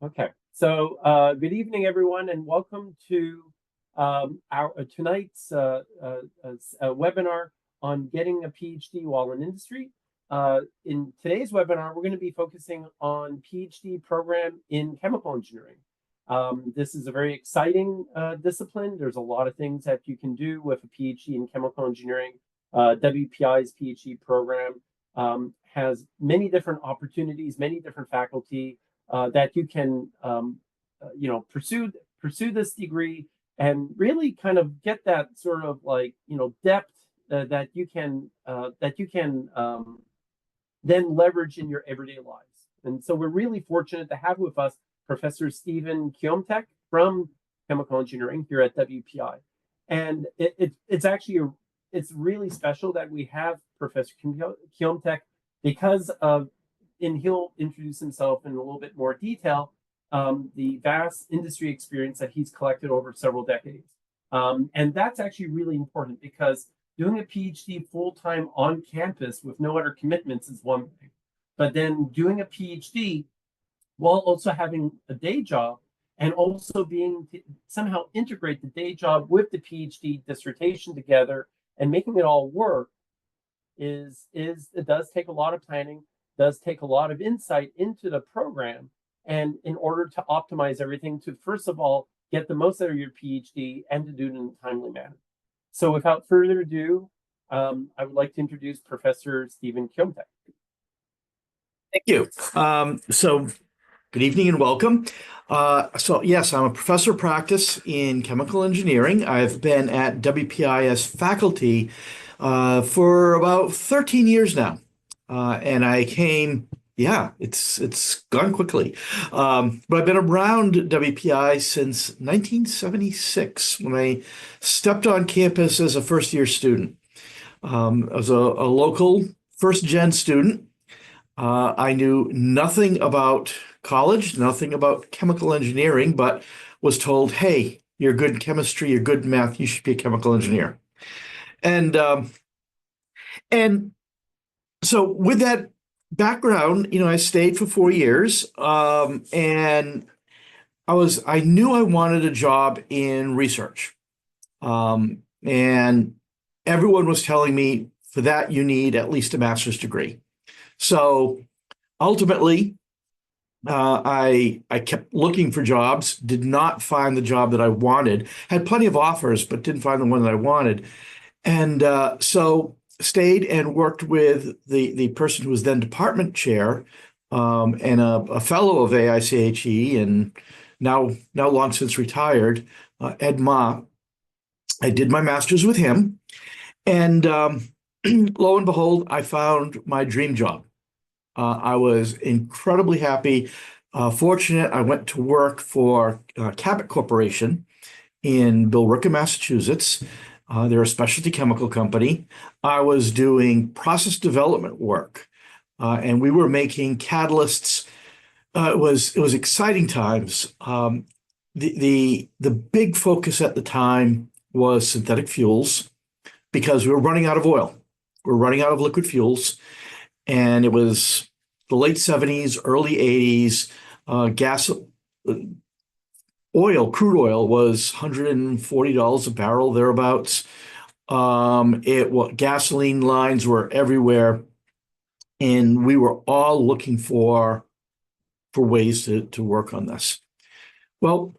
Okay, so good evening, everyone, and welcome to our tonight's webinar on getting a PhD while in industry. In today's webinar, we're going to be focusing on PhD program in chemical engineering. This is a very exciting discipline. There's a lot of things that you can do with a PhD in chemical engineering. WPI's PhD program has many different opportunities, many different faculty that you can, pursue this degree and really kind of get that sort of depth that you can then leverage in your everyday lives. And so we're really fortunate to have with us Professor Stephen Kiomtek from chemical engineering here at WPI. And it's really special that we have Professor Kiomtek because of, and he'll introduce himself in a little bit more detail, the vast industry experience that he's collected over several decades. And that's actually really important because doing a PhD full-time on campus with no other commitments is one thing. But then doing a PhD while also having a day job and also being to somehow integrate the day job with the PhD dissertation together and making it all work it does take a lot of planning, does take a lot of insight into the program, and in order to optimize everything to, first of all, get the most out of your PhD and to do it in a timely manner. So without further ado, I would like to introduce Professor Stephen Kiomtek. Thank you. Good evening and welcome. Yes, I'm a professor of practice in chemical engineering. I've been at WPI as faculty for about 13 years now. And I came, it's gone quickly. But I've been around WPI since 1976 when I stepped on campus as a first-year student. I was a local first-gen student. I knew nothing about college, nothing about chemical engineering, but was told, hey, you're good in chemistry, you're good in math, you should be a chemical engineer. And so with that background, I stayed for 4 years, and I knew I wanted a job in research. And everyone was telling me for that you need at least a master's degree. So ultimately, I kept looking for jobs, did not find the job that I wanted, had plenty of offers, but didn't find the one that I wanted. And so stayed and worked with the person who was then department chair and a fellow of AICHE and now long since retired, Ed Ma. I did my master's with him. And lo and behold, I found my dream job. I was incredibly happy, fortunate. I went to work for Cabot Corporation in Billerica, Massachusetts. They're a specialty chemical company. I was doing process development work, and we were making catalysts. It was exciting times. The big focus at the time was synthetic fuels because we were running out of oil. We were running out of liquid fuels. And it was the late 70s, early 80s. Crude oil was $140 a barrel, thereabouts. Gasoline lines were everywhere. And we were all looking for ways to work on this. Well,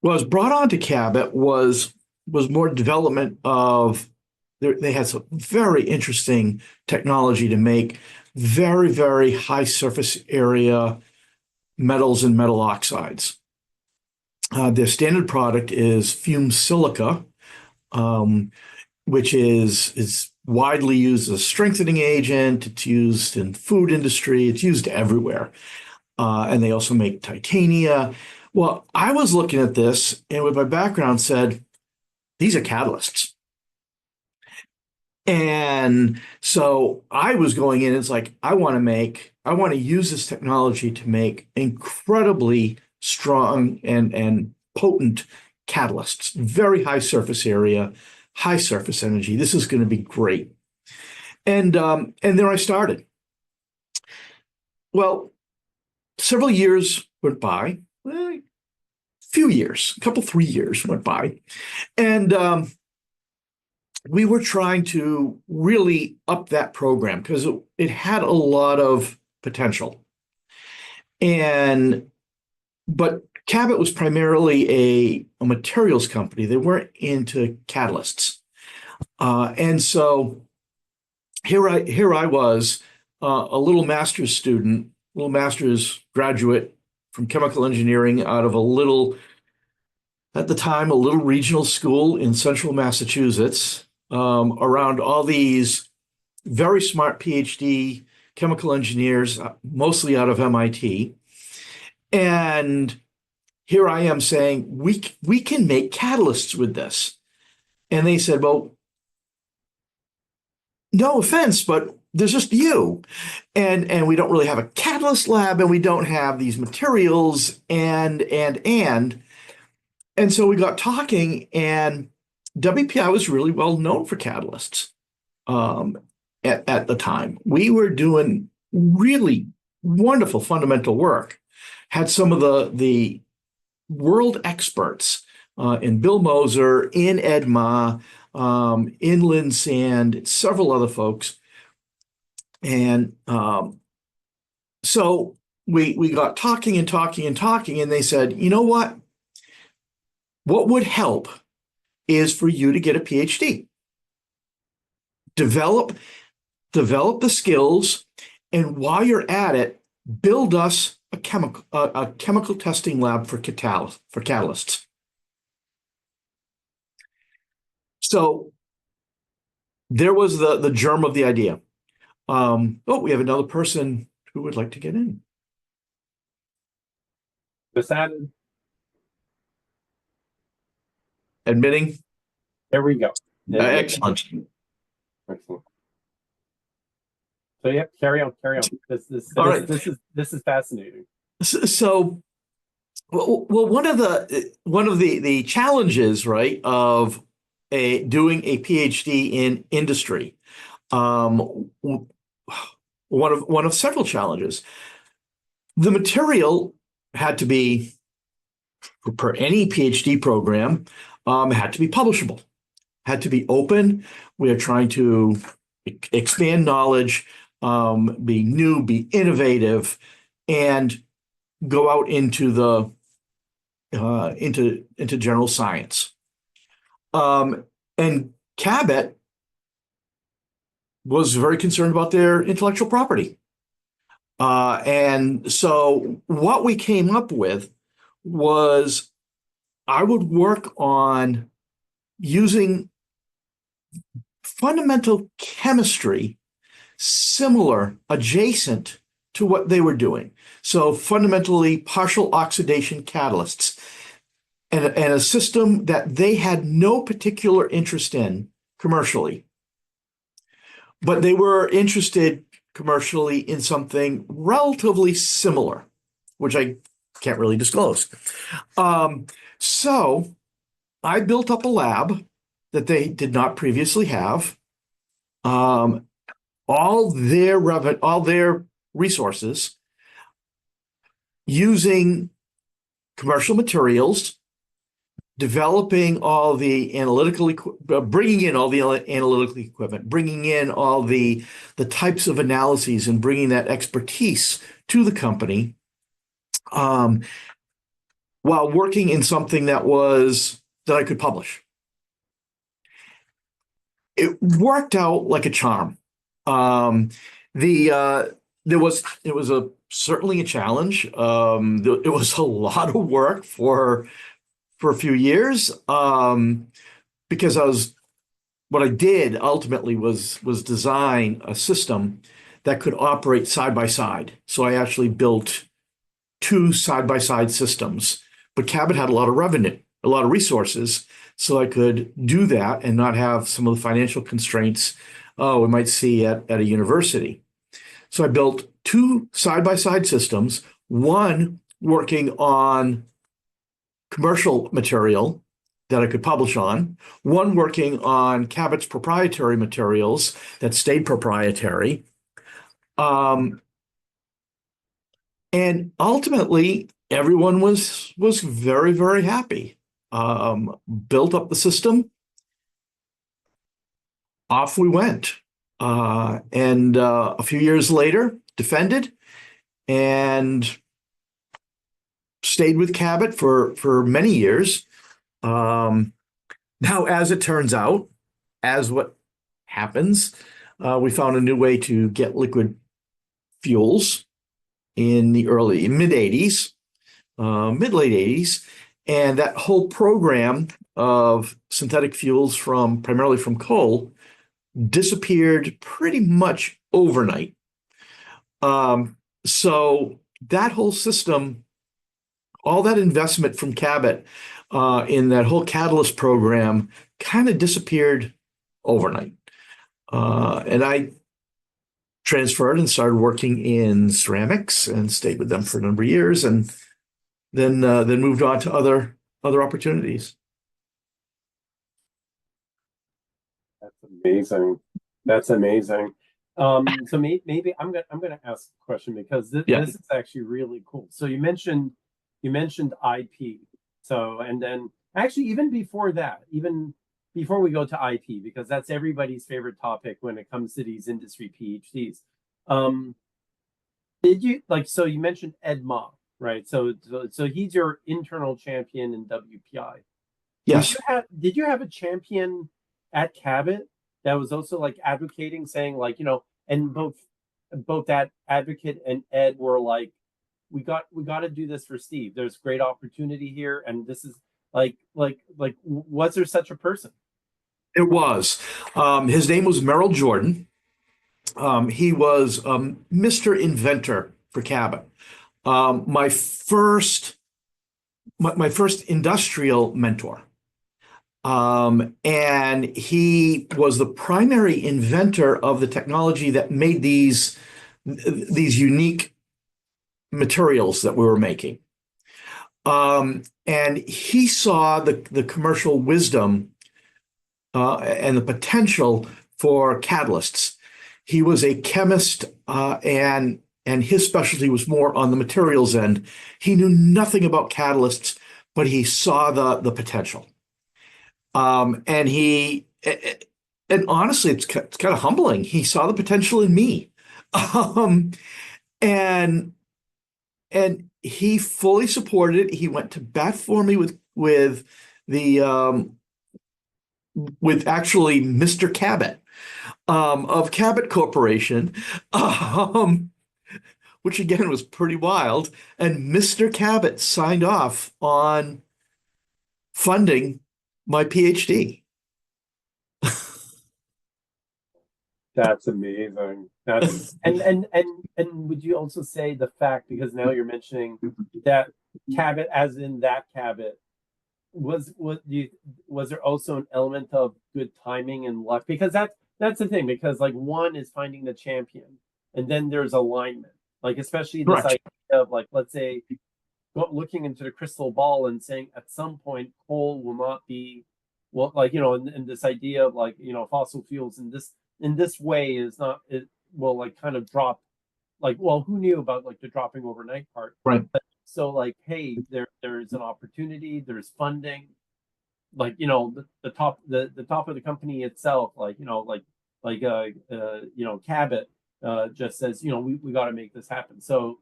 what was brought on to Cabot was more development of they had some very interesting technology to make very, very high surface area metals and metal oxides. Their standard product is fumed silica, which is widely used as a strengthening agent. It's used in food industry. It's used everywhere. And they also make titania. Well, I was looking at this and with my background said, these are catalysts. And so I was going in, it's like, I want to use this technology to make incredibly strong and potent catalysts, very high surface area, high surface energy. This is going to be great. And there I started. Well, several years went by, few years, a couple, 3 years went by. And we were trying to really up that program because it had a lot of potential. But Cabot was primarily a materials company. They weren't into catalysts. And so here I was, a little master's student, little master's graduate from chemical engineering out of at the time, a little regional school in central Massachusetts, around all these very smart PhD chemical engineers, mostly out of MIT. And here I am saying, we can make catalysts with this. And they said, well, no offense, but there's just you. And we don't really have a catalyst lab, and we don't have these materials, and so we got talking, and WPI was really well known for catalysts at the time. We were doing really wonderful fundamental work, had some of the world experts in Bill Moser, in Ed Ma, in Lynn Sand, several other folks. And so we got talking and talking and talking, and they said, you know what? What would help is for you to get a PhD. Develop the skills, and while you're at it, build us a chemical testing lab for catalysts. So there was the germ of the idea. We have another person who would like to get in. Just added. Admitting. There we go. Excellent. Excellent. So yep, carry on. This is fascinating. So, well, one of the challenges, right, of doing a PhD in industry, one of several challenges, the material had to be, per any PhD program, had to be publishable, had to be open. We are trying to expand knowledge, be new, be innovative, and go out into into general science. And Cabot was very concerned about their intellectual property. And so what we came up with was, I would work on using fundamental chemistry similar, adjacent to what they were doing. So fundamentally partial oxidation catalysts, and a system that they had no particular interest in commercially. But they were interested commercially in something relatively similar, which I can't really disclose. So I built up a lab that they did not previously have. All their resources, using commercial materials, developing all the analytical, bringing in all the analytical equipment, bringing in all the types of analyses, and bringing that expertise to the company, while working in something that I could publish. It worked out like a charm. It was certainly a challenge. It was a lot of work for a few years, because what I did ultimately was design a system that could operate side by side. So I actually built 2 side-by-side systems, but Cabot had a lot of revenue, a lot of resources, so I could do that and not have some of the financial constraints we might see at a university. So I built 2 side-by-side systems, one working on commercial material that I could publish on, one working on Cabot's proprietary materials that stayed proprietary. And ultimately, everyone was very, very happy. Built up the system, off we went. And a few years later, defended and stayed with Cabot for many years. Now, as it turns out, as what happens, we found a new way to get liquid fuels in the mid 80s, mid late 80s. And that whole program of synthetic fuels primarily from coal disappeared pretty much overnight. So that whole system, all that investment from Cabot in that whole catalyst program kind of disappeared overnight. And I transferred and started working in ceramics and stayed with them for a number of years, and then moved on to other opportunities. That's amazing. That's amazing. So maybe I'm gonna ask a question because this is actually really cool. So you mentioned IP. So, and then actually even before that, even before we go to IP, because that's everybody's favorite topic when it comes to these industry PhDs. Did you so you mentioned Ed Ma, right? So he's your internal champion in WPI. Yes. Did you have a champion at Cabot that was also like advocating, saying like, and both that advocate and Ed were like, we got to do this for Steve. There's great opportunity here, and this is was there such a person? It was. His name was Merrill Jordan. He was Mr. Inventor for Cabot. My first industrial mentor. And he was the primary inventor of the technology that made these unique materials that we were making. And he saw the commercial wisdom and the potential for catalysts. He was a chemist, and his specialty was more on the materials end. He knew nothing about catalysts, but he saw the potential. And honestly, it's kind of humbling. He saw the potential in me, and he fully supported it. He went to bat for me with actually Mr. Cabot of Cabot Corporation, which again was pretty wild. And Mr. Cabot signed off on funding my PhD. That's amazing. And would you also say the fact, because now you're mentioning that Cabot, as in that Cabot, was there also an element of good timing and luck? Because that's the thing, because like one is finding the champion, and then there's alignment. Like especially this Correct. idea of like, let's say, looking into the crystal ball and saying at some point coal will not be, well, like, and this idea of like, fossil fuels in this way is not, it will like kind of drop, like, well, who knew about like the dropping overnight part? Right. But, so like, hey, there's an opportunity, there's funding, like, the top of the company itself, like, Cabot just says, we got to make this happen. So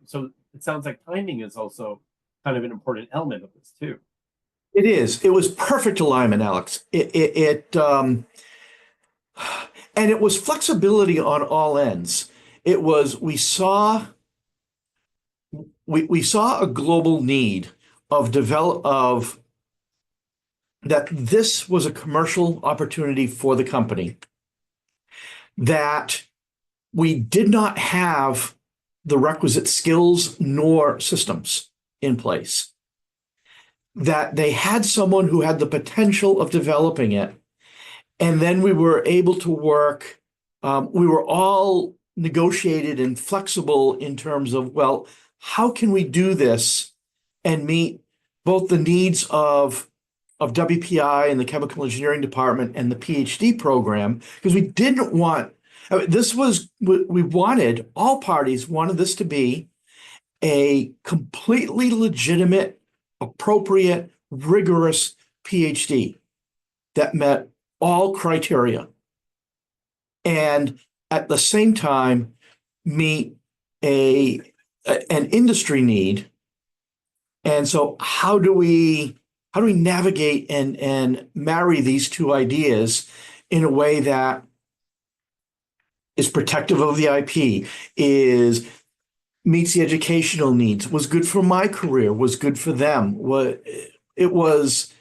it sounds like timing is also kind of an important element of this too. It is. It was perfect alignment, Alex. And it was flexibility on all ends. It was, we saw a global need of that this was a commercial opportunity for the company, that we did not have the requisite skills nor systems in place, that they had someone who had the potential of developing it. And then we were able to work. We were all negotiated and flexible in terms of, well, how can we do this and meet both the needs of WPI and the chemical engineering department and the PhD program? Because we didn't want, this was, we wanted, all parties wanted this to be a completely legitimate, appropriate, rigorous PhD that met all criteria, and at the same time meet an industry need. And so how do we navigate and marry these two ideas in a way that is protective of the IP, meets the educational needs, was good for my career, was good for them. It was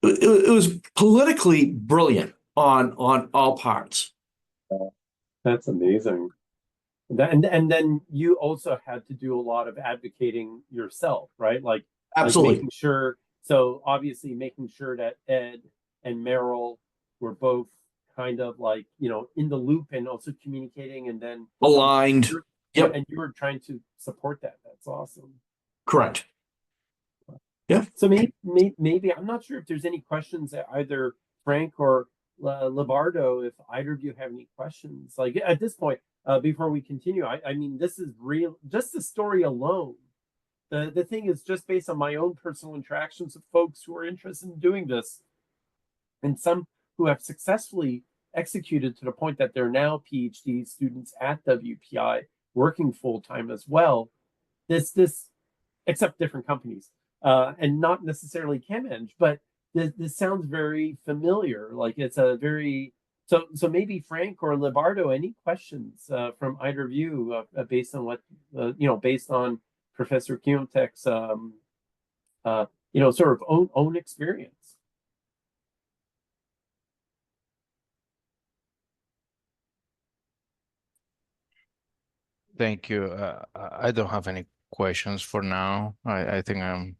it was politically brilliant on all parts. That's amazing. And then you also had to do a lot of advocating yourself, right? Like Absolutely. making sure. So obviously making sure that Ed and Meryl were both kind of like, in the loop and also communicating, and then Aligned. yeah, Yep. and you were trying to support that. That's awesome. Correct. Yeah. So maybe I'm not sure if there's any questions that either Frank or Labardo, if either of you have any questions. Like at this point, before we continue, I mean, this is real. Just the story alone. The thing is just based on my own personal interactions with folks who are interested in doing this, and some who have successfully executed to the point that they're now PhD students at WPI, working full time as well. This except different companies, and not necessarily ChemEng, but this sounds very familiar. Like it's a very so maybe Frank or Libardo, any questions from either of you based on what based on Professor Kiotek's sort of own experience. Thank you. I don't have any questions for now. I think I'm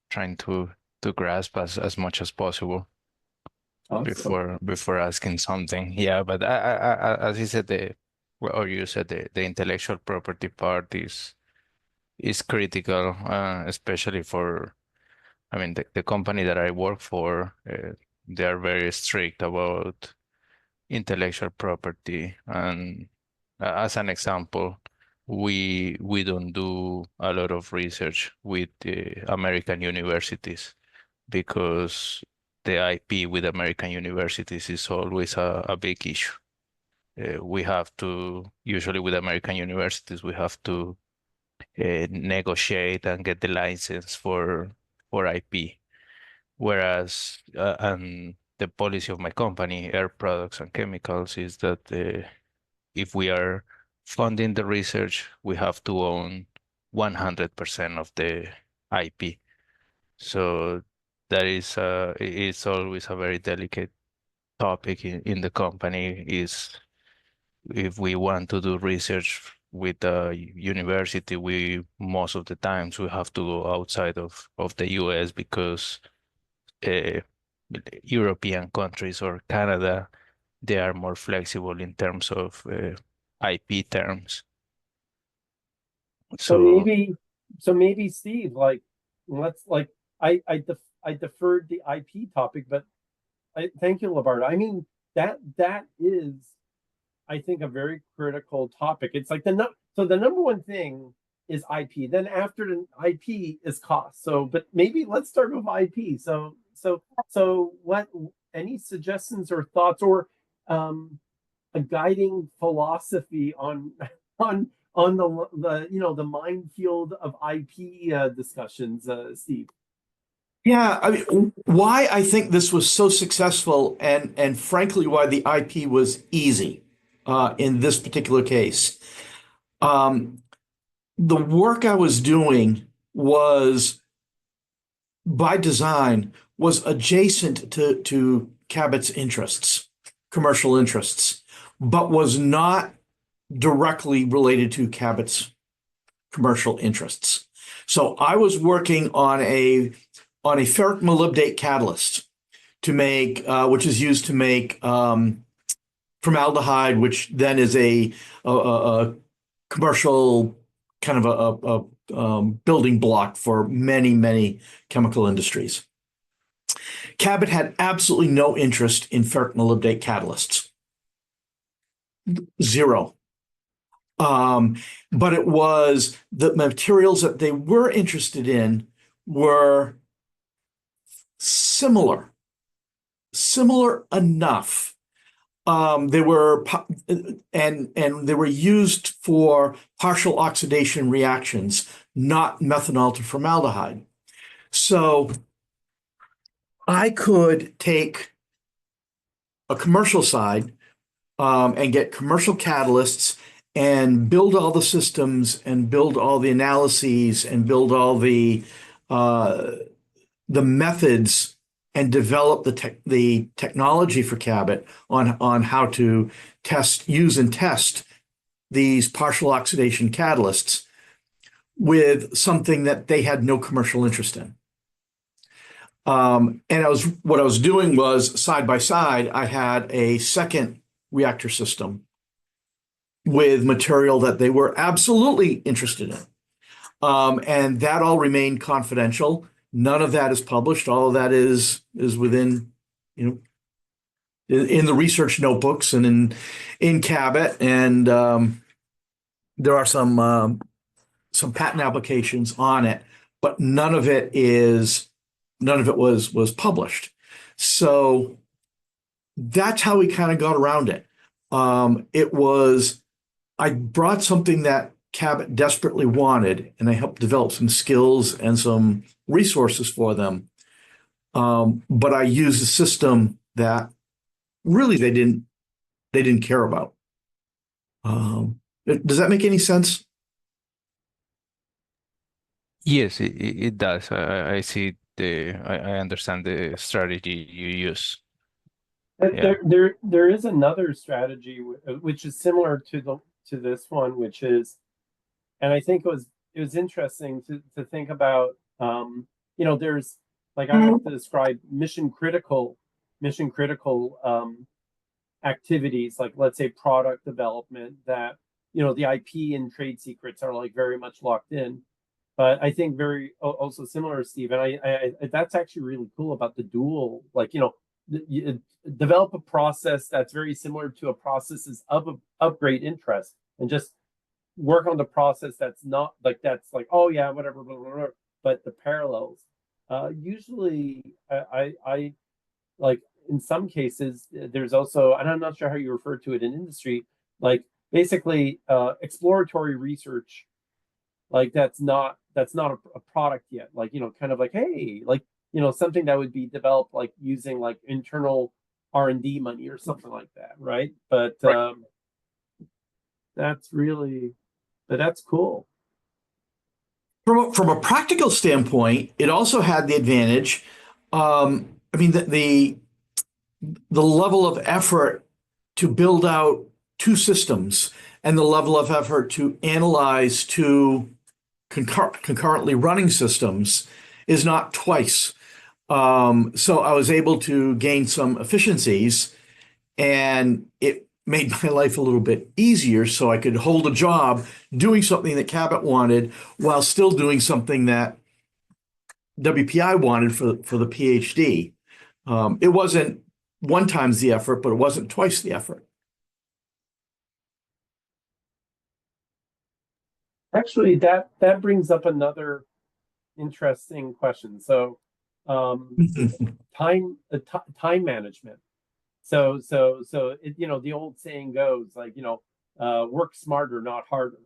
trying to grasp as much as possible Awesome. before asking something. Yeah, but as you said, or you said, the intellectual property part is critical, especially for, I mean, the company that I work for, they are very strict about intellectual property. And as an example, we don't do a lot of research with American universities because the IP with American universities is always a big issue. We have to, usually with American universities, we have to negotiate and get the license for IP. Whereas, and the policy of my company, Air Products and Chemicals, is that if we are funding the research, we have to own 100% of the IP. So that is it's always a very delicate topic in the company. Is if we want to do research with a university, we most of the times we have to go outside of the US because uh, European countries or Canada, they are more flexible in terms of IP terms. So So maybe, so maybe Steve, like let's like I deferred the IP topic, but thank you, Labarda. I mean that is, I think, a very critical topic. It's like so the number one thing is IP. Then after the IP is cost. So, but maybe let's start with IP. So what? Any suggestions or thoughts or a guiding philosophy on on the minefield of IP discussions, Steve? Yeah, I mean, why I think this was so successful, and frankly, why the IP was easy in this particular case. Um, the work I was doing was, by design, was adjacent to Cabot's interests, commercial interests, but was not directly related to Cabot's commercial interests. So I was working on a ferric molybdate catalyst to make, which is used to make formaldehyde, which then is a commercial kind of a building block for many chemical industries. Cabot had absolutely no interest in ferric molybdate catalysts. Zero. But it was the materials that they were interested in were similar enough. They were and they were used for partial oxidation reactions, not methanol to formaldehyde. So I could take a commercial side and get commercial catalysts and build all the systems and build all the analyses and build all the methods and develop the technology for Cabot on how to use and test these partial oxidation catalysts with something that they had no commercial interest in. And what I was doing was side by side, I had a second reactor system with material that they were absolutely interested in. And that all remained confidential. None of that is published. All of that is within, in the research notebooks and in Cabot. And there are some patent applications on it, but none of it was published. So that's how we kind of got around it. I brought something that Cabot desperately wanted, and I helped develop some skills and some resources for them. But I used a system that really they didn't care about. Does that make any sense? Yes, it does. I see I understand the strategy you use. Yeah. There is another strategy which is similar to this one, which is, and I think it was interesting to think about. There's, like, I like to describe mission critical activities, like, let's say, product development, that the IP and trade secrets are like very much locked in. But I think very also similar, Steve, and I that's actually really cool about the dual, like, you develop a process that's very similar to a processes of great interest, and just work on the process that's not like, that's like, oh yeah, whatever, blah, blah, blah, but the parallels. Usually, I like, in some cases there's also, and I'm not sure how you refer to it in industry, like basically exploratory research, like that's not a product yet, like, kind of like, hey, like, something that would be developed like using like internal R&D money or something like that, right? But Right. that's cool. From a practical standpoint, it also had the advantage. I mean, the level of effort to build out two systems and the level of effort to analyze two concurrently running systems is not twice. So I was able to gain some efficiencies, and it made my life a little bit easier, so I could hold a job doing something that Cabot wanted while still doing something that WPI wanted for the PhD. It wasn't one times the effort, but it wasn't twice the effort. Actually, that brings up another interesting question. So, time management. So the old saying goes, like, work smarter, not harder.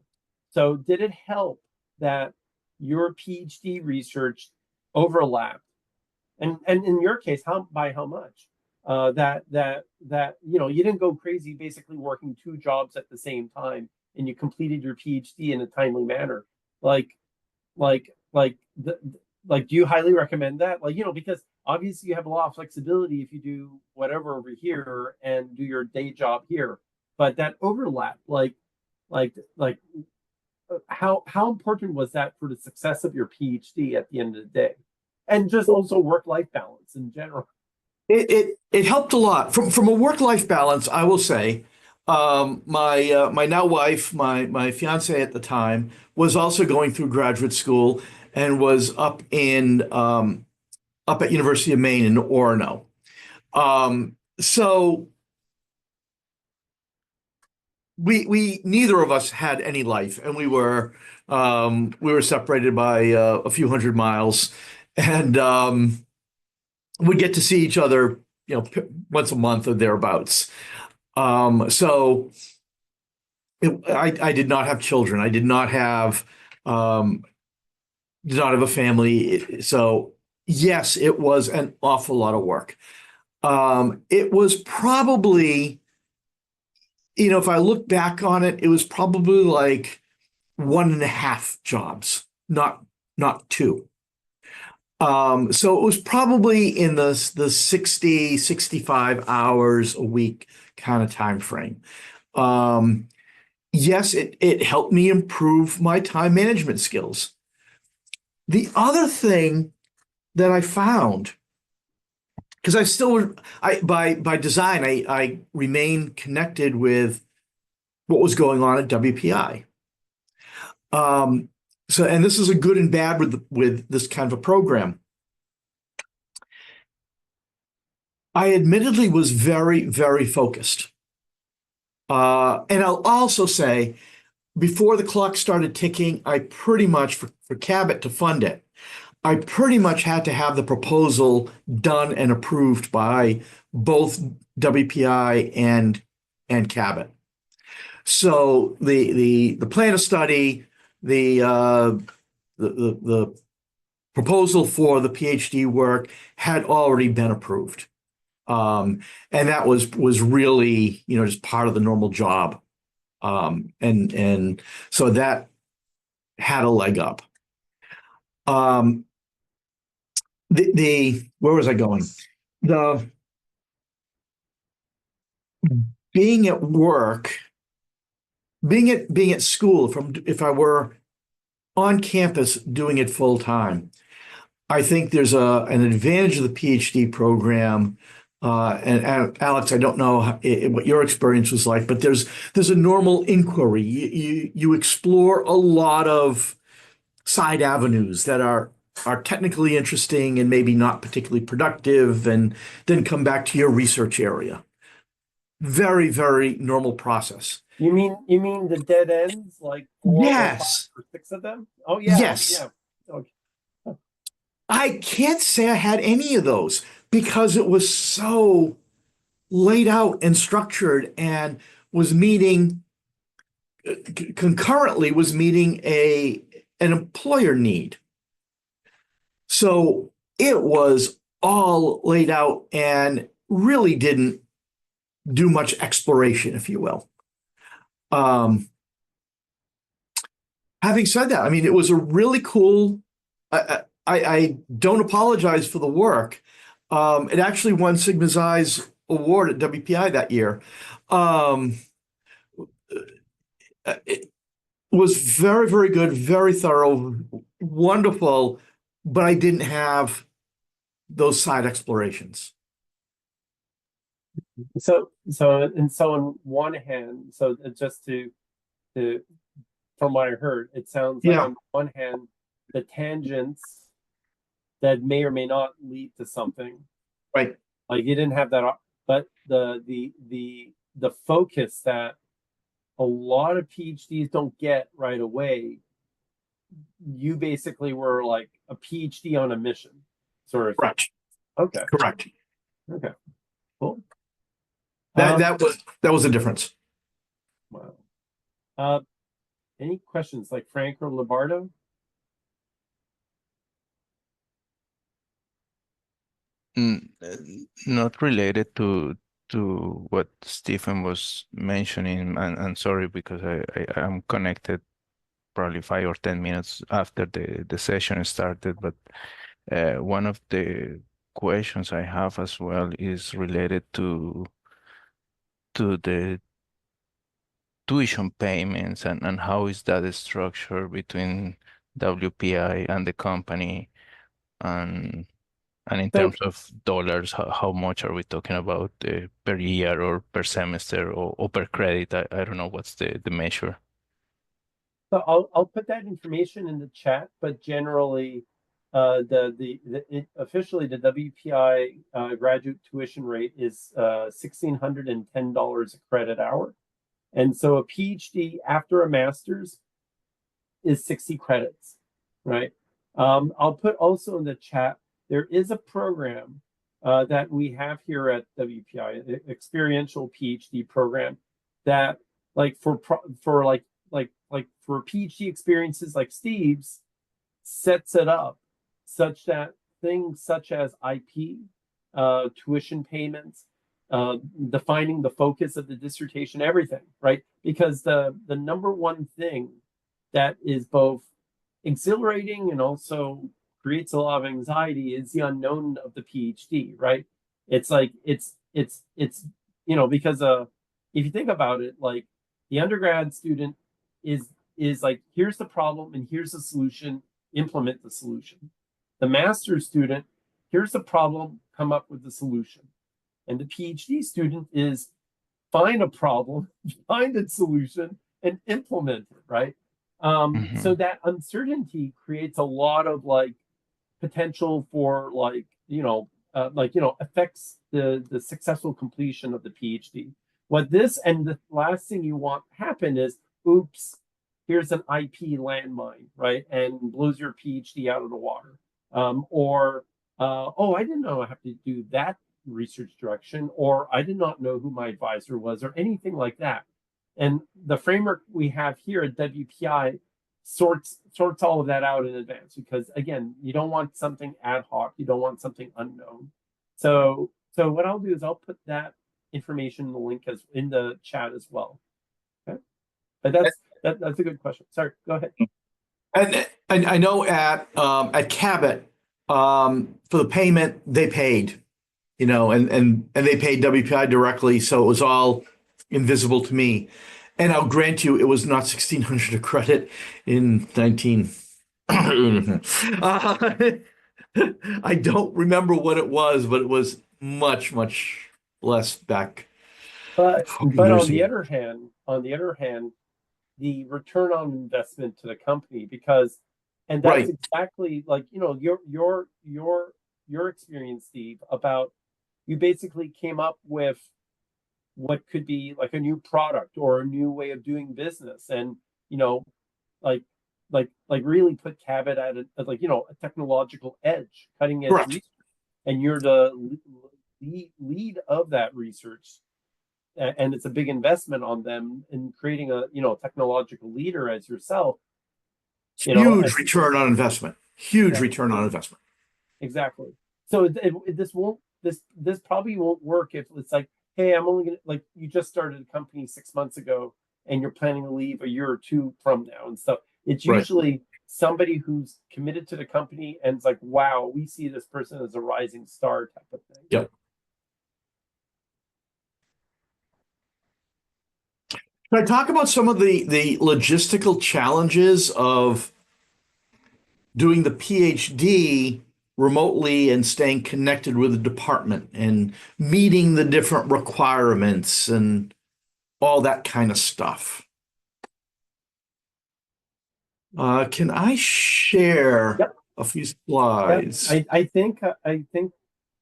So did it help that your PhD research overlapped? And in your case, by how much? That you didn't go crazy basically working two jobs at the same time, and you completed your PhD in a timely manner. Like like like the like do you highly recommend that? Like, because obviously you have a lot of flexibility if you do whatever over here and do your day job here. But that overlap, like how important was that for the success of your PhD at the end of the day? And just also work-life balance in general. It helped a lot from a work-life balance. I will say, my now wife, my fiance at the time, was also going through graduate school and was up at University of Maine in Orono. So we neither of us had any life, and we were separated by a few hundred miles, and we get to see each other, once a month or thereabouts. So I did not have children. I did not have a family. So yes, it was an awful lot of work. It was probably, if I look back on it, it was probably like one and a half jobs, not two. So it was probably in the 60, 65 hours a week kind of time frame. Yes, it helped me improve my time management skills. The other thing that I found, because by design, I remain connected with what was going on at WPI. And this is a good and bad with this kind of a program. I admittedly was very, very focused. And I'll also say, before the clock started ticking, I pretty much, for Cabot to fund it, I pretty much had to have the proposal done and approved by both WPI and Cabot. So the plan of study, the proposal for the PhD work had already been approved. And that was really, just part of the normal job. And so that had a leg up. Where was I going? The being at work, being at school, if I were on campus doing it full time, I think there's an advantage of the PhD program. And Alex, I don't know what your experience was like, but there's a normal inquiry. You explore a lot of side avenues that are technically interesting and maybe not particularly productive, and then come back to your research area. Very, very normal process. You mean the dead ends, like 4 or 5 or 6 of them? Oh yeah. Yes. Yeah. Okay. I can't say I had any of those because it was so laid out and structured, and was meeting concurrently an employer need. So it was all laid out and really didn't do much exploration, if you will. Having said that, I mean, it was a really cool. I don't apologize for the work. It actually won Sigma Xi's award at WPI that year. It was very, very good, very thorough, wonderful, but I didn't have those side explorations. So on one hand, so just to from what I heard, it sounds like on one hand, the tangents that may or may not lead to something, right? Like you didn't have that, but the focus that a lot of PhDs don't get right away. You basically were like a PhD on a mission, sort of. Correct. Okay. Correct. Okay. Cool. That was the difference. Wow. Any questions, like Frank or Lombardo? Not related to what Stephen was mentioning, and sorry because I am connected probably 5 or 10 minutes after the session started, but one of the questions I have as well is related to the tuition payments, and how is that structured between WPI and the company, and in terms of dollars, how much are we talking about per year or per semester or per credit? I don't know what's the measure. So I'll put that information in the chat, but generally, officially the WPI graduate tuition rate is $1,610 a credit hour, And so a PhD after a master's is 60 credits, right? I'll put also in the chat, there is a program that we have here at WPI, Experiential PhD program, that like for PhD experiences like Steve's, sets it up such that things such as IP, tuition payments, defining the focus of the dissertation, everything, right? Because the number one thing that is both exhilarating and also creates a lot of anxiety is the unknown of the PhD, right? It's like it's because if you think about it, like the undergrad student is like, here's the problem and here's the solution, implement the solution. The master's student, here's the problem, come up with the solution. And the PhD student is find a problem, find a solution, and implement it, right? So that uncertainty creates a lot of like potential for affects the successful completion of the PhD. What this and the last thing you want to happen is, oops, here's an IP landmine, right? And blows your PhD out of the water. Oh, I didn't know I have to do that research direction, or I did not know who my advisor was, or anything like that. And the framework we have here at WPI sorts all of that out in advance, because again, you don't want something ad hoc, you don't want something unknown. So what I'll do is I'll put that information in the link in the chat as well. Okay, but that's a good question. Sorry, go ahead. And I know at Cabot, for the payment they paid, and they paid WPI directly, so it was all invisible to me. And I'll grant you, it was not 1,600 a credit in 19. I don't remember what it was, but it was much, much less back. But on the other hand, the return on investment to the company, because, and that's Right. exactly like, your experience, Steve, about you basically came up with what could be like a new product or a new way of doing business, and like really put Cabot at a technological edge, cutting edge Correct. research, and you're the lead of that research, and it's a big investment on them in creating a technological leader as yourself. Huge return on investment. Huge return on investment. Exactly. So this probably won't work if it's like, hey, I'm only gonna, like, you just started a company 6 months ago and you're planning to leave a year or two from now and stuff. It's usually somebody who's committed to the company and it's like, wow, we see this person as a rising star type of thing. Yep. Can I talk about some of the logistical challenges of doing the PhD remotely and staying connected with the department and meeting the different requirements and all that kind of stuff? Can I share a few slides? Yep. I think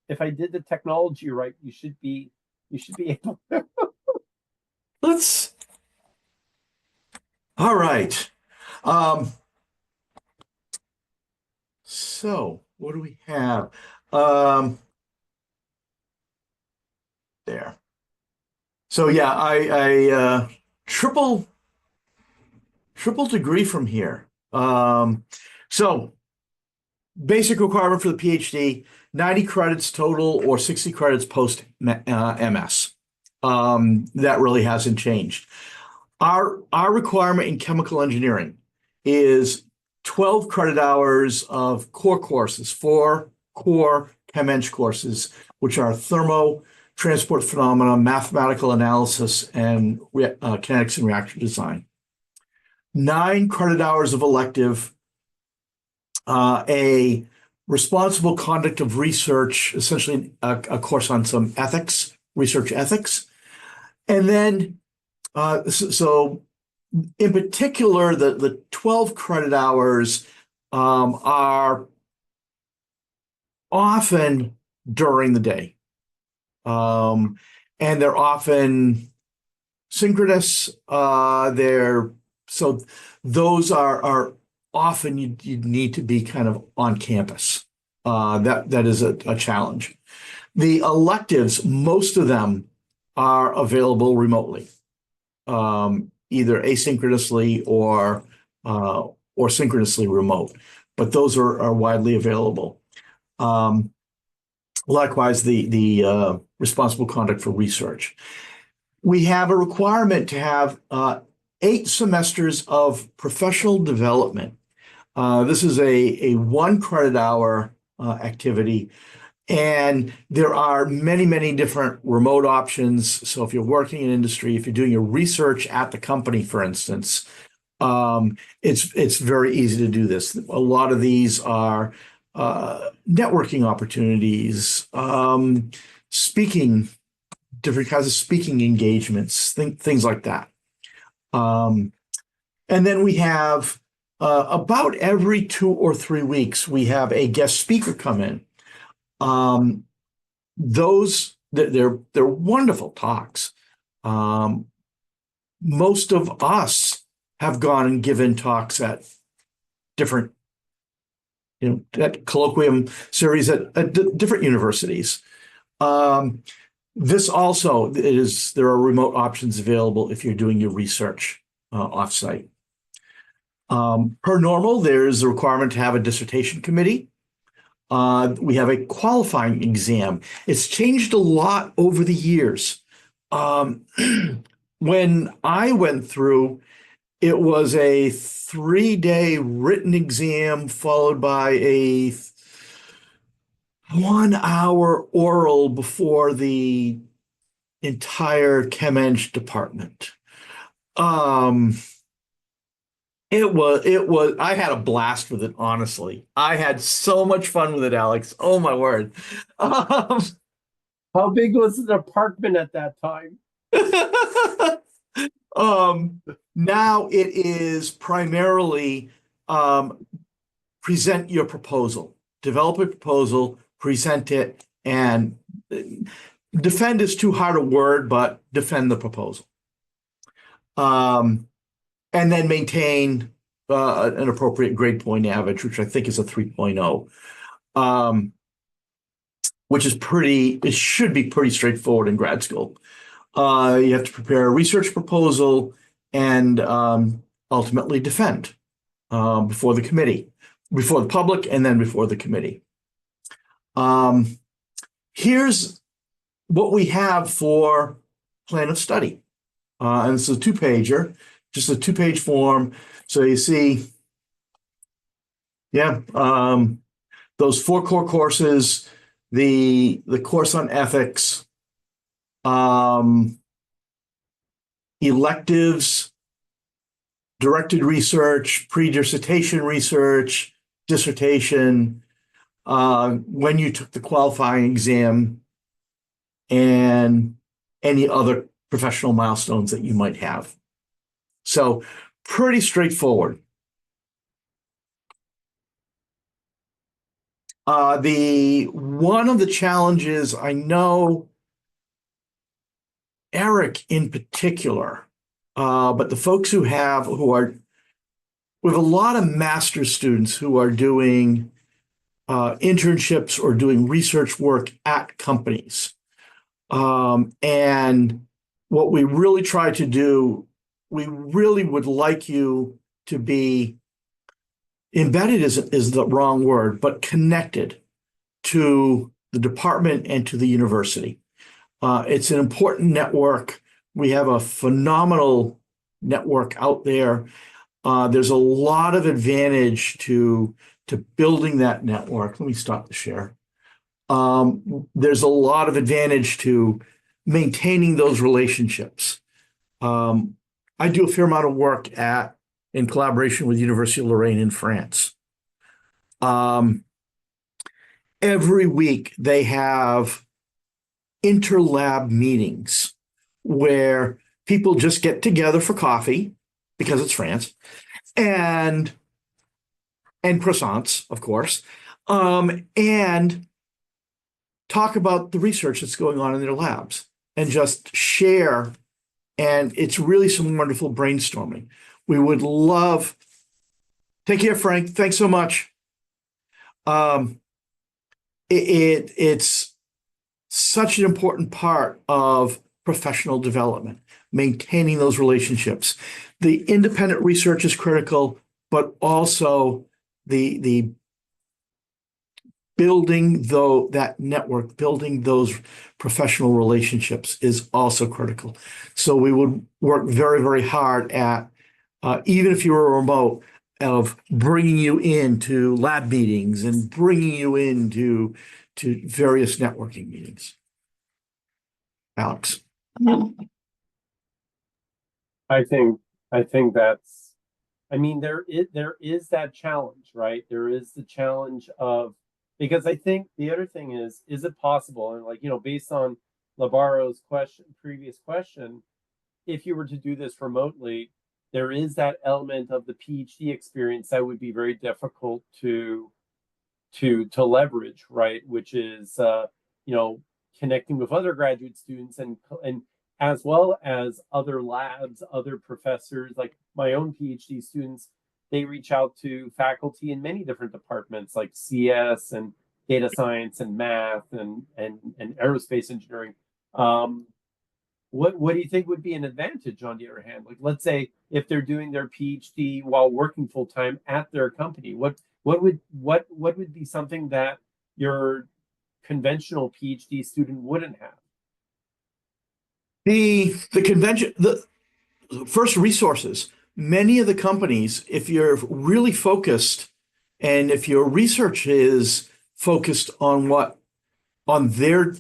if I did the technology right, you should be able to. All right. So what do we have? There. So yeah, I triple degree from here. So basic requirement for the PhD, 90 credits total or 60 credits post MS. That really hasn't changed. Our requirement in chemical engineering is 12 credit hours of core courses, 4 core Chem-Eng courses, which are thermo, transport phenomena, mathematical analysis, and kinetics and reactor design. 9 credit hours of elective, a responsible conduct of research, essentially a course on some ethics, research ethics. And then, so in particular, the 12 credit hours are often during the day. And they're often synchronous. So those are often you need to be kind of on campus. That is a challenge. The electives, most of them are available remotely, either asynchronously or synchronously remote, but those are widely available. Likewise, the responsible conduct for research. We have a requirement to have 8 semesters of professional development. This is a 1 credit hour activity, and there are many, many different remote options. So if you're working in industry, if you're doing your research at the company, for instance, it's very easy to do this. A lot of these are networking opportunities, speaking, different kinds of speaking engagements, things like that. And then we have about every 2 or 3 weeks, we have a guest speaker come in. They're wonderful talks. Most of us have gone and given talks at different, at colloquium series at different universities. This also there are remote options available if you're doing your research offsite. Per normal, there's a requirement to have a dissertation committee. We have a qualifying exam. It's changed a lot over the years. When I went through, it was a 3-day written exam followed by a 1-hour oral before the entire Chem-Eng department. I had a blast with it, honestly. I had so much fun with it, Alex. Oh my word. How big was the department at that time? Now it is primarily present your proposal, develop a proposal, present it, and defend is too hard a word, but defend the proposal. And then maintain an appropriate grade point average, which I think is a 3.0, which is it should be pretty straightforward in grad school. You have to prepare a research proposal and ultimately defend before the committee, before the public, and then before the committee. Here's what we have for plan of study. And it's a 2-pager, just a 2-page form. So you see, those 4 core courses, the course on ethics, electives, directed research, pre-dissertation research, dissertation, when you took the qualifying exam, and any other professional milestones that you might have. So pretty straightforward. One of the challenges, I know Eric in particular, but the folks we have a lot of master's students who are doing internships or doing research work at companies. And what we really try to do, we really would like you to be embedded is the wrong word, but connected to the department and to the university. It's an important network. We have a phenomenal network out there. There's a lot of advantage to building that network. Let me stop the share. There's a lot of advantage to maintaining those relationships. I do a fair amount of work in collaboration with University of Lorraine in France. Every week they have interlab meetings where people just get together for coffee because it's France and croissants, of course, and talk about the research that's going on in their labs and just share And it's really some wonderful brainstorming. We would love, take care, Frank. Thanks so much. It's such an important part of professional development, maintaining those relationships. The independent research is critical, but also the building that network, building those professional relationships is also critical. So we would work very, very hard at, even if you were remote, of bringing you into lab meetings and bringing you into various networking meetings. Alex. I think that's, I mean, there is that challenge, right? There is the challenge of, because I think the other thing is it possible? And like, based on Labaro's previous question, if you were to do this remotely, there is that element of the PhD experience that would be very difficult to leverage, right? Which is connecting with other graduate students and as well as other labs, other professors, like my own PhD students, they reach out to faculty in many different departments like CS and data science and math and aerospace engineering. What do you think would be an advantage on the other hand? Like, let's say if they're doing their PhD while working full time at their company, what would be something that your conventional PhD student wouldn't have? The convention, the first, resources. Many of the companies, if you're really focused and if your research is focused on their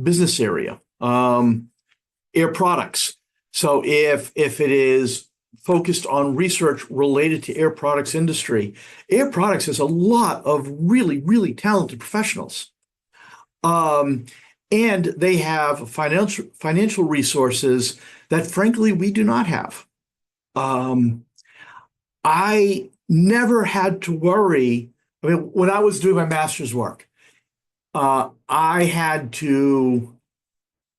business area, Air Products. So if it is focused on research related to Air Products industry, Air Products has a lot of really, really talented professionals. And they have financial resources that, frankly, we do not have. I never had to worry. I mean, when I was doing my master's work, I had to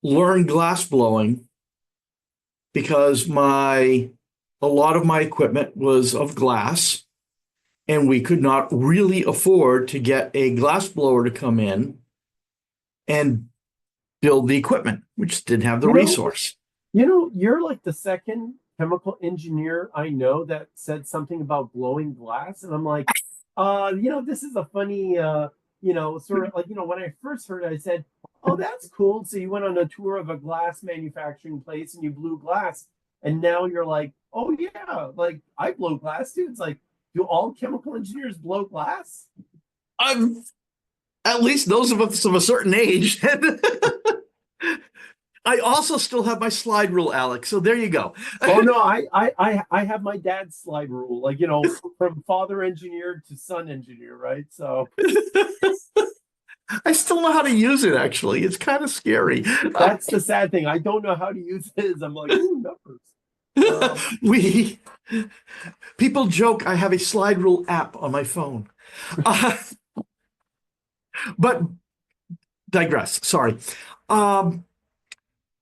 learn glass blowing because a lot of my equipment was of glass, and we could not really afford to get a glass blower to come in and build the equipment. We just didn't have the resource. You're like the second chemical engineer I know that said something about blowing glass, and I'm like, this is a funny, sort of like, when I first heard it, I said, oh, that's cool. So you went on a tour of a glass manufacturing place and you blew glass, and now you're like, oh yeah, like I blow glass too. It's like, do all chemical engineers blow glass? At least those of us of a certain age. I also still have my slide rule, Alex. So there you go. Oh no, I have my dad's slide rule, like from father engineer to son engineer, right? So I still know how to use it. Actually, it's kind of scary. That's the sad thing. I don't know how to use it. I'm like, ooh, numbers. People joke I have a slide rule app on my phone. But digress. Sorry.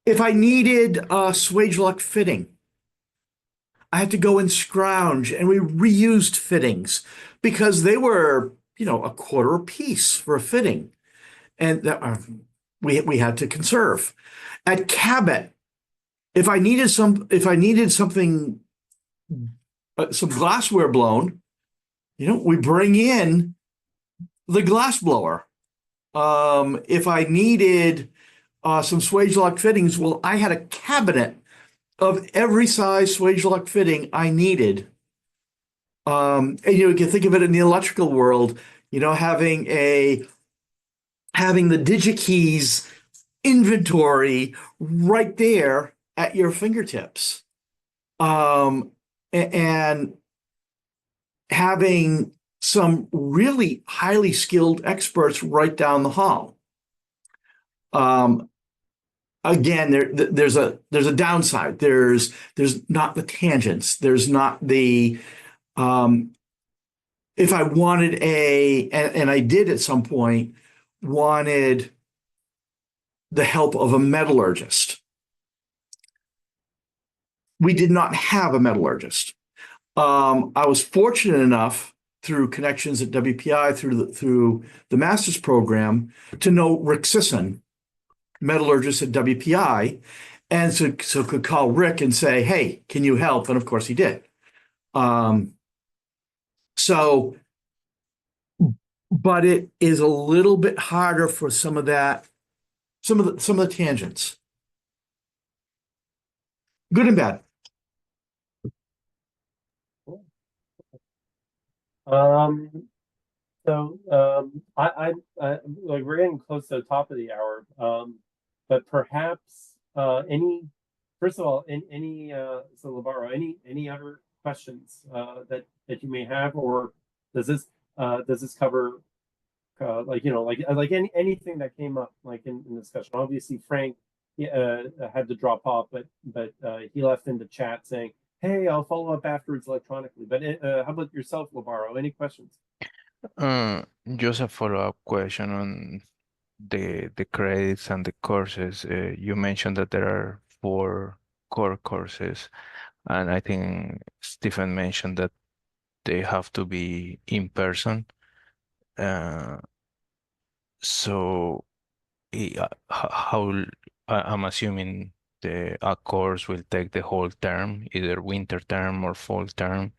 If I needed a swage lock fitting, I had to go and scrounge, and we reused fittings because they were, a quarter a piece for a fitting, and that we had to conserve. At Cabot, if I needed something, some glassware blown, we bring in the glass blower. If I needed some swage lock fittings, well, I had a cabinet of every size swage lock fitting I needed. And you can think of it in the electrical world, having the DigiKeys inventory right there at your fingertips, and having some really highly skilled experts right down the hall. Again, there's a downside. There's not the tangents. There's not the if I wanted and I did at some point, wanted the help of a metallurgist. we did not have a metallurgist. I was fortunate enough through connections at WPI through the master's program to know Rick Sisson, metallurgist at WPI, and so could call Rick and say, "Hey, can you help?" And of course he did. So, but it is a little bit harder for some of the tangents, good and bad. I like we're getting close to the top of the hour. But perhaps first of all, any so Labaro, any other questions that you may have, or does this cover like anything that came up like in discussion? Obviously, Frank had to drop off, but he left in the chat saying, "Hey, I'll follow up afterwards electronically." But how about yourself, Labaro? Any questions? Just a follow-up question on the credits and the courses. You mentioned that there are 4 core courses, and I think Stephen mentioned that they have to be in person. So how I'm assuming a course will take the whole term, either winter term or fall term.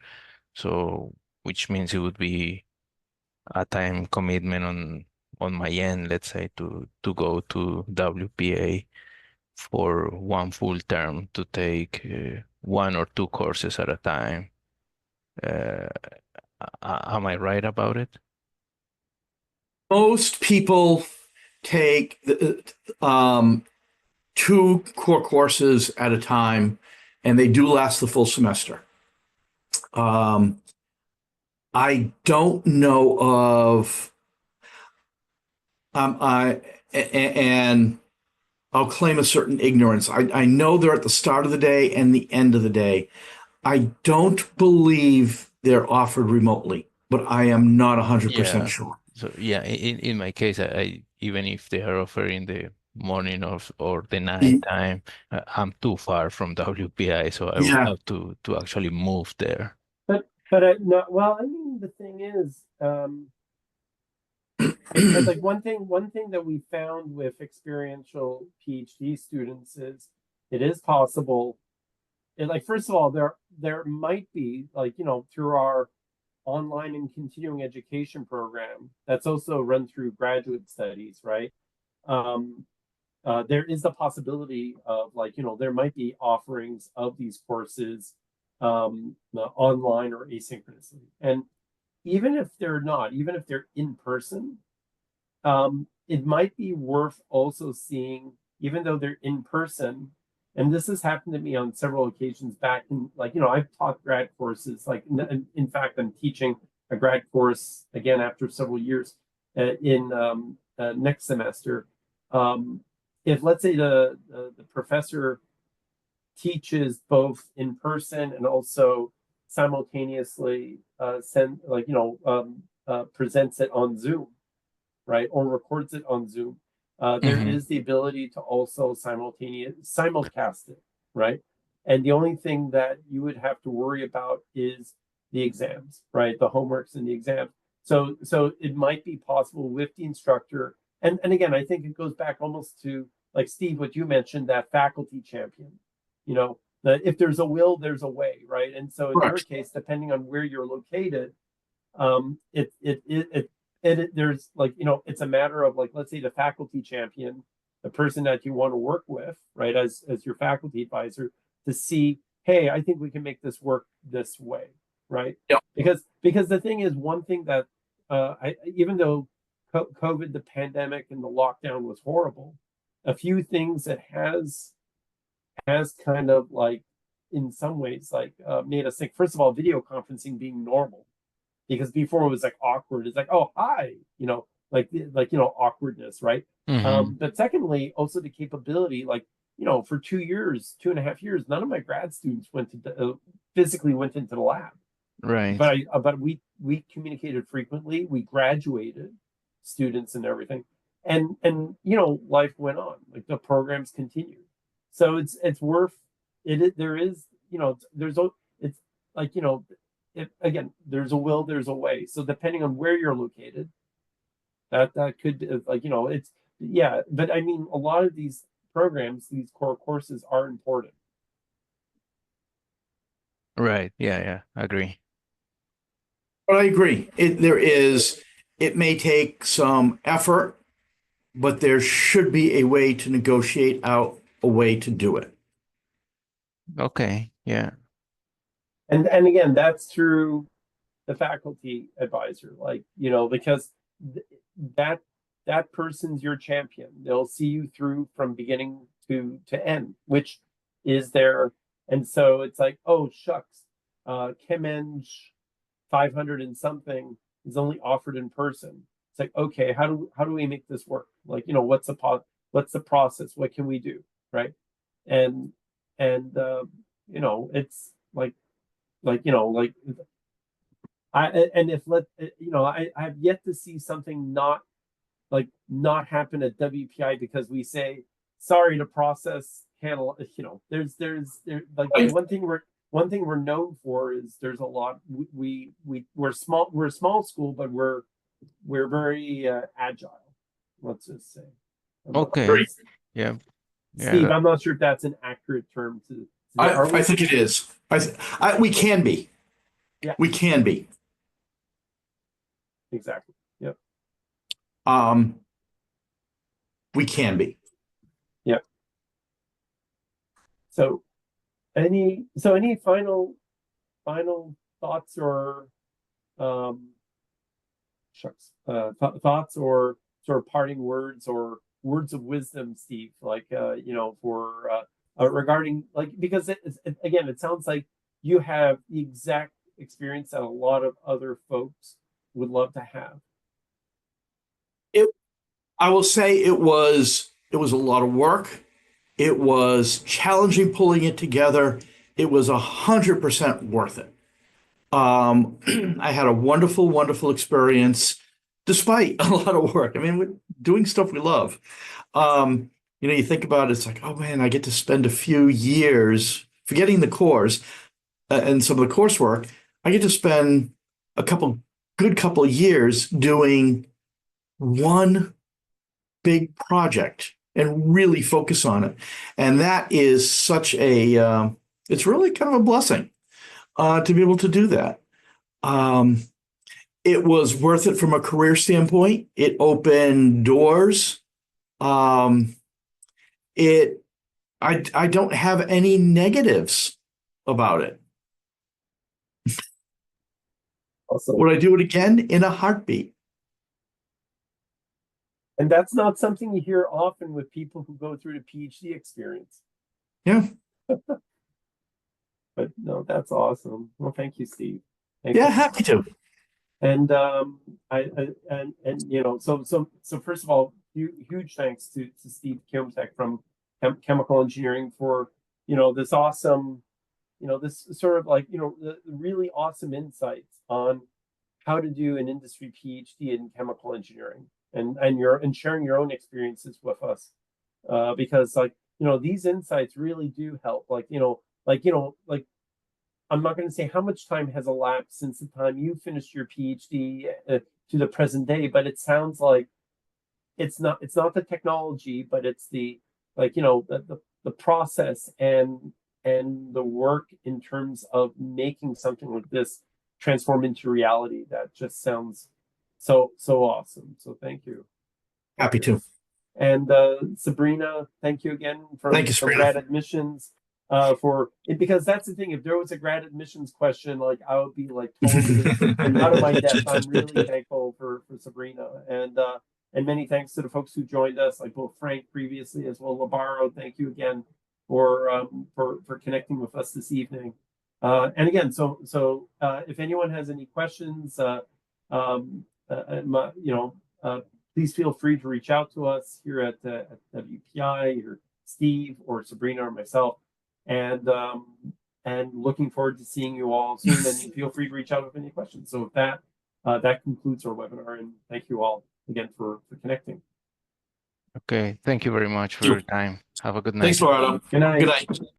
So which means it would be a time commitment on my end, let's say, to go to WPA for one full term to take 1 or 2 courses at a time. Am I right about it? Most people take 2 core courses at a time, and they do last the full semester. I don't know of, and I'll claim a certain ignorance. I know they're at the start of the day and the end of the day. I don't believe they're offered remotely, but I am not 100% sure. So yeah, in my case, I even if they are offering the morning or the night time, I'm too far from WPI, so I would Yeah. have to actually move there. But no, well, I mean, the thing is, like one thing that we found with experiential PhD students is it is possible. Like, first of all, there might be, like, through our online and continuing education program that's also run through graduate studies, right? There is the possibility of, like, there might be offerings of these courses online or asynchronously. And even if they're not, even if they're in person, it might be worth also seeing, even though they're in person, and this has happened to me on several occasions back in, like, I've taught grad courses, like, in fact, I'm teaching a grad course again after several years in next semester. If, let's say, the professor teaches both in person and also simultaneously presents it on Zoom, right, or records it on Zoom, there is the ability to also simulcast it, right? And the only thing that you would have to worry about is the exams, right? The homeworks and the exams. So it might be possible with the instructor. And again, I think it goes back almost to, like, Steve, what you mentioned, that faculty champion. If there's a will, there's a way, right? And so in your case, depending on where you're located, there's, like, it's a matter of, like, let's say the faculty champion, the person that you want to work with, right, as your faculty advisor, to see, hey, I think we can make this work this way, right? Yeah. Because the thing is, one thing that even though COVID, the pandemic, and the lockdown was horrible, a few things that has kind of, like, in some ways, like, made us think, first of all, video conferencing being normal. Because before it was, like, awkward. It's like, oh, hi, awkwardness, right? But secondly, also the capability, like, for 2.5 years, none of my grad students physically went into the lab. Right. But we communicated frequently. We graduated students and everything, and life went on. Like, the programs continued. So it's worth it. There is it's like, if again, there's a will, there's a way. So depending on where you're located, that could like, it's, yeah, but I mean, a lot of these programs, these core courses are important. Right. Yeah. Agree. But I agree. It may take some effort, but there should be a way to negotiate out a way to do it. Okay. Yeah. And again, that's through the faculty advisor, like, because that person's your champion. They'll see you through from beginning to end, which is their, and so it's like, oh shucks, Chem 500 and something is only offered in person. It's like, okay, how do we make this work? Like, what's the process? What can we do, right? And it's like I have yet to see something not happen at WPI because we say sorry to process handle. There's like Right. one thing we're known for is there's a lot we're a small school, but we're very agile. Let's just say. Okay. Great. Yeah. Steve, I'm not sure if that's an accurate term to I think it is. We can be. Yeah. We can be. Exactly. Yep. We can be. Yep. So any final thoughts or thoughts or sort of parting words or words of wisdom, Steve, like for regarding, like, because again, it sounds like you have the exact experience that a lot of other folks would love to have. I will say it was a lot of work. It was challenging pulling it together. It was 100% worth it. I had a wonderful, wonderful experience despite a lot of work. I mean, we're doing stuff we love. You think about it, it's like, oh man, I get to spend a few years forgetting the course and some of the coursework. I get to spend a good couple of years doing one big project and really focus on it. And that is such it's really kind of a blessing to be able to do that. It was worth it from a career standpoint. It opened doors. I don't have any negatives about it. Awesome. Would I do it again? In a heartbeat. And that's not something you hear often with people who go through the PhD experience. Yeah. But no, that's awesome. Well, thank you, Steve. Happy to. And so first of all, huge thanks to Steve Kiomtek from Chemical Engineering for this awesome, this sort of like the really awesome insights on how to do an industry PhD in chemical engineering, and sharing your own experiences with us, because these insights really do help. I'm not going to say how much time has elapsed since the time you finished your PhD to the present day, but it sounds like it's not the technology, but it's the the process and the work in terms of making something like this transform into reality. That just sounds so awesome. So thank you. Happy to. And Sabrina, thank you again from grad admissions. Because that's the thing, if there was a grad admissions question, like I would be like totally out of my depth. I'm really thankful for Sabrina, and many thanks to the folks who joined us, like both Frank previously as well Labaro. Thank you again for connecting with us this evening. And again, so if anyone has any questions, please feel free to reach out to us here at WPI, or Steve or Sabrina or myself. And looking forward to seeing you all soon. And feel free to reach out with any questions. So with that, that concludes our webinar. And thank you all again for connecting. Okay. Thank you very much for your time. Have a good night. Thanks, Loretta. Good night. Good night.